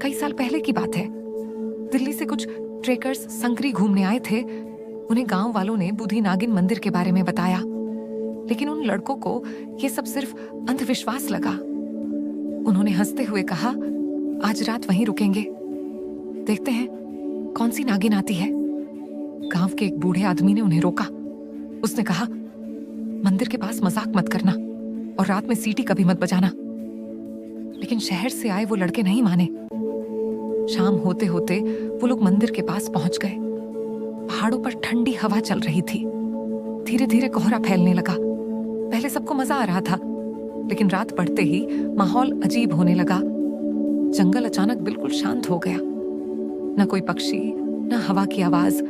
कई साल पहले की बात है। दिल्ली से कुछ ट्रेकर्स संकरी घूमने आए थे। उन्हें गांव वालों ने बूढ़ी नागिन मंदिर के बारे में बताया, लेकिन उन लड़कों को ये सब सिर्फ अंधविश्वास लगा। उन्होंने हंसते हुए कहा, आज रात वहीं रुकेंगे, देखते हैं कौन सी नागिन आती है। गांव के एक बूढ़े आदमी ने उन्हें रोका। उसने कहा, मंदिर के पास मजाक मत करना और रात में सीटी कभी मत बजाना। लेकिन शहर से आए वो लड़के नहीं माने। शाम होते होते वो लोग मंदिर के पास पहुंच गए। पहाड़ों पर ठंडी हवा चल रही थी। धीरे धीरे कोहरा फैलने लगा। पहले सबको मजा आ रहा था, लेकिन रात पड़ते ही माहौल अजीब होने लगा। जंगल अचानक बिल्कुल शांत हो गया। न कोई पक्षी, न हवा की आवाज,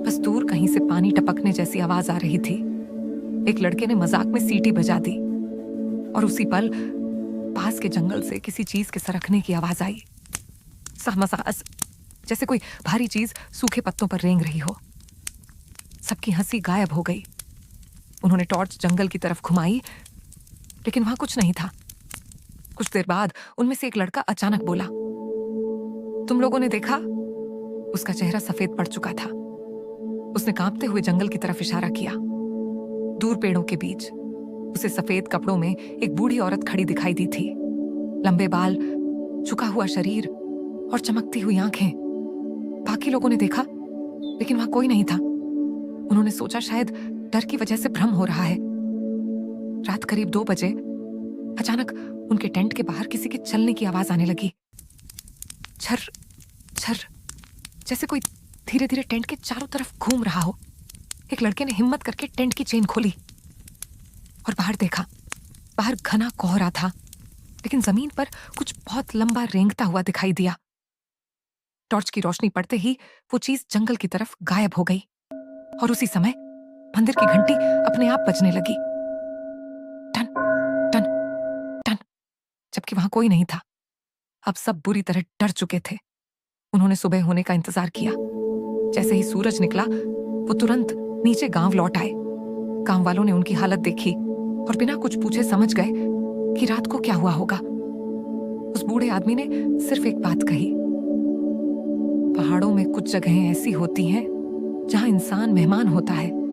बस दूर कहीं से पानी टपकने जैसी आवाज आ रही थी। एक लड़के ने मजाक में सीटी बजा दी और उसी पल पास के जंगल से किसी चीज के सरकने की आवाज आई। सहमसास, जैसे कोई भारी चीज सूखे पत्तों पर रेंग रही हो। सबकी हंसी गायब हो गई। उन्होंने टॉर्च जंगल की तरफ घुमाई, लेकिन वहां कुछ नहीं था। कुछ देर बाद उनमें से एक लड़का अचानक बोला, तुम लोगों ने देखा? उसका चेहरा सफेद पड़ चुका था। उसने कांपते हुए जंगल की तरफ इशारा किया। दूर पेड़ों के बीच उसे सफेद कपड़ों में एक बूढ़ी औरत खड़ी दिखाई दी थी। लंबे बाल, झुका हुआ शरीर और चमकती हुई आंखें। बाकी लोगों ने देखा, लेकिन वहां कोई नहीं था। उन्होंने सोचा शायद डर की वजह से भ्रम हो रहा है। रात करीब 2 बजे अचानक उनके टेंट के बाहर किसी के चलने की आवाज आने लगी। छर छर, जैसे कोई धीरे धीरे टेंट के चारों तरफ घूम रहा हो। एक लड़के ने हिम्मत करके टेंट की चेन खोली और बाहर देखा। बाहर घना कोहरा था, लेकिन जमीन पर कुछ बहुत लंबा रेंगता हुआ दिखाई दिया। टॉर्च की रोशनी पड़ते ही वो चीज जंगल की तरफ गायब हो गई और उसी समय मंदिर की घंटी अपने आप बजने लगी। टन टन टन, जबकि वहां कोई नहीं था। अब सब बुरी तरह डर चुके थे। उन्होंने सुबह होने का इंतजार किया। जैसे ही सूरज निकला, वो तुरंत नीचे गांव लौट आए। गांव वालों ने उनकी हालत देखी और बिना कुछ पूछे समझ गए कि रात को क्या हुआ होगा। उस बूढ़े आदमी ने सिर्फ एक बात कही, पहाड़ों में कुछ जगहें ऐसी होती हैं जहां इंसान मेहमान होता है